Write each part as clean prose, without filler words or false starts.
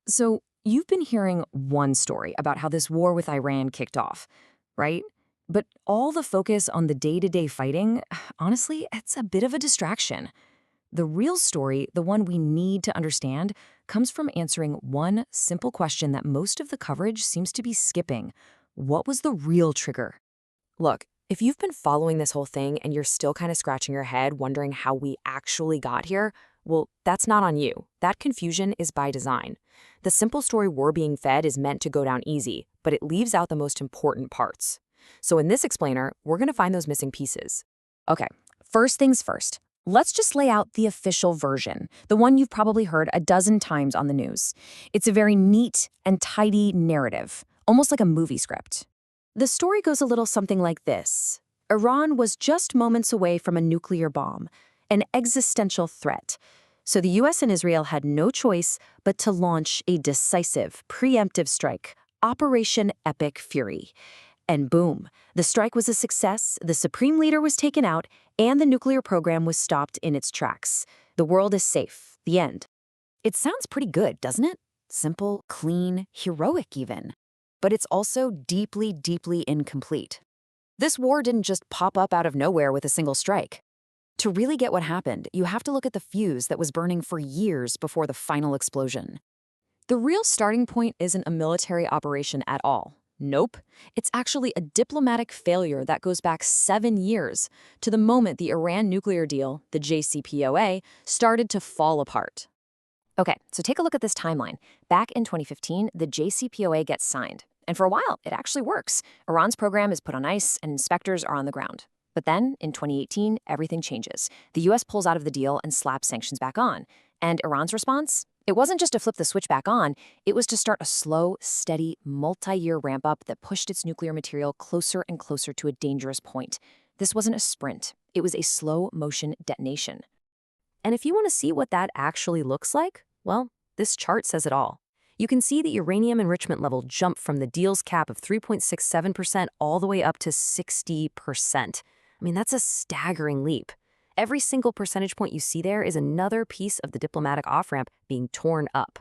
So, you've been hearing one story about how this war with Iran kicked off, right? But all the focus on the day-to-day fighting, honestly, it's a bit of a distraction. The real story, the one we need to understand, comes from answering one simple question that most of the coverage seems to be skipping. What was the real trigger? Look, if you've been following this whole thing and you're still kind of scratching your head wondering how we actually got here, well, that's not on you. That confusion is by design. The simple story we're being fed is meant to go down easy, but it leaves out the most important parts. So in this explainer, we're going to find those missing pieces. Okay, first things first. Let's just lay out the official version, the one you've probably heard a dozen times on the news. It's a very neat and tidy narrative, almost like a movie script. The story goes a little something like this. Iran was just moments away from a nuclear bomb, an existential threat. So the US and Israel had no choice but to launch a decisive, preemptive strike, Operation Epic Fury. And boom, the strike was a success, the supreme leader was taken out, and the nuclear program was stopped in its tracks. The world is safe. The end. It sounds pretty good, doesn't it? Simple, clean, heroic even. But it's also deeply, deeply incomplete. This war didn't just pop up out of nowhere with a single strike. To really get what happened, you have to look at the fuse that was burning for years before the final explosion. The real starting point isn't a military operation at all. Nope. It's actually a diplomatic failure that goes back 7 years to the moment the Iran nuclear deal, the JCPOA, started to fall apart. Okay, so take a look at this timeline. Back in 2015, the JCPOA gets signed. And for a while, it actually works. Iran's program is put on ice and inspectors are on the ground. But then, in 2018, everything changes. The US pulls out of the deal and slaps sanctions back on. And Iran's response? It wasn't just to flip the switch back on, it was to start a slow, steady, multi-year ramp-up that pushed its nuclear material closer and closer to a dangerous point. This wasn't a sprint. It was a slow-motion detonation. And if you want to see what that actually looks like, well, this chart says it all. You can see the uranium enrichment level jump from the deal's cap of 3.67% all the way up to 60%. I mean, that's a staggering leap. Every single percentage point you see there is another piece of the diplomatic off-ramp being torn up.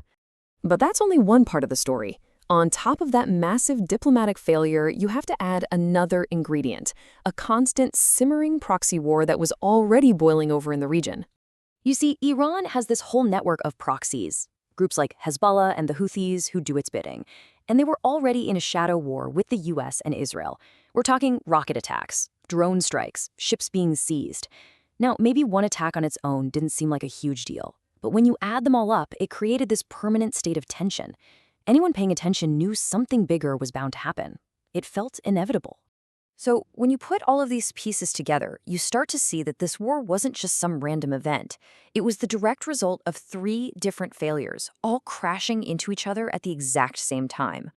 But that's only one part of the story. On top of that massive diplomatic failure, you have to add another ingredient, a constant simmering proxy war that was already boiling over in the region. You see, Iran has this whole network of proxies, groups like Hezbollah and the Houthis who do its bidding, and they were already in a shadow war with the US and Israel. We're talking rocket attacks, drone strikes, ships being seized. Now, maybe one attack on its own didn't seem like a huge deal, but when you add them all up, it created this permanent state of tension. Anyone paying attention knew something bigger was bound to happen. It felt inevitable. So when you put all of these pieces together, you start to see that this war wasn't just some random event. It was the direct result of 3 different failures, all crashing into each other at the exact same time.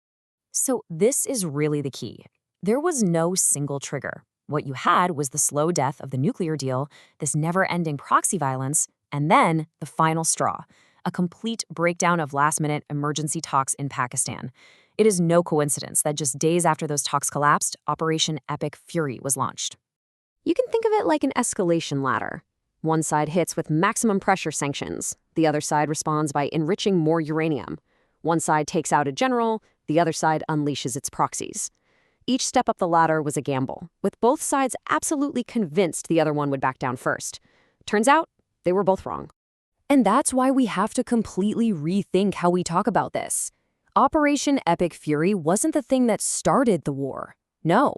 So this is really the key. There was no single trigger. What you had was the slow death of the nuclear deal, this never-ending proxy violence, and then the final straw, a complete breakdown of last-minute emergency talks in Pakistan. It is no coincidence that just days after those talks collapsed, Operation Epic Fury was launched. You can think of it like an escalation ladder. One side hits with maximum pressure sanctions. The other side responds by enriching more uranium. One side takes out a general, the other side unleashes its proxies. Each step up the ladder was a gamble, with both sides absolutely convinced the other one would back down first. Turns out, they were both wrong. And that's why we have to completely rethink how we talk about this. Operation Epic Fury wasn't the thing that started the war. No.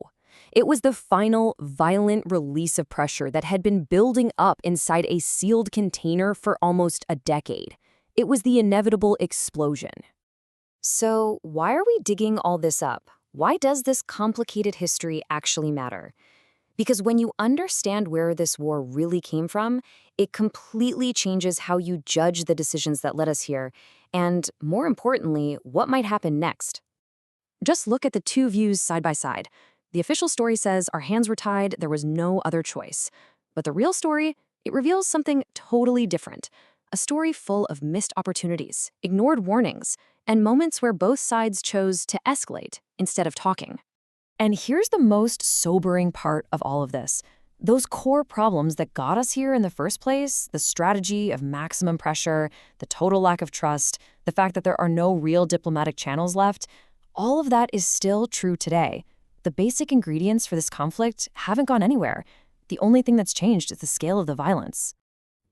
It was the final, violent release of pressure that had been building up inside a sealed container for almost a decade. It was the inevitable explosion. So, why are we digging all this up? Why does this complicated history actually matter? Because when you understand where this war really came from, it completely changes how you judge the decisions that led us here, and more importantly, what might happen next. Just look at the 2 views side by side. The official story says our hands were tied, there was no other choice. But the real story, it reveals something totally different. A story full of missed opportunities, ignored warnings, and moments where both sides chose to escalate instead of talking. And here's the most sobering part of all of this. Those core problems that got us here in the first place, the strategy of maximum pressure, the total lack of trust, the fact that there are no real diplomatic channels left, all of that is still true today. The basic ingredients for this conflict haven't gone anywhere. The only thing that's changed is the scale of the violence.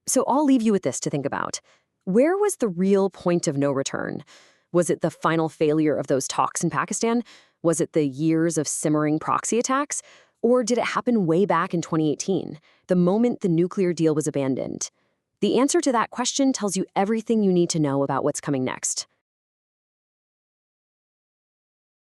So I'll leave you with this to think about. Where was the real point of no return? Was it the final failure of those talks in Pakistan? Was it the years of simmering proxy attacks? Or did it happen way back in 2018, the moment the nuclear deal was abandoned? The answer to that question tells you everything you need to know about what's coming next.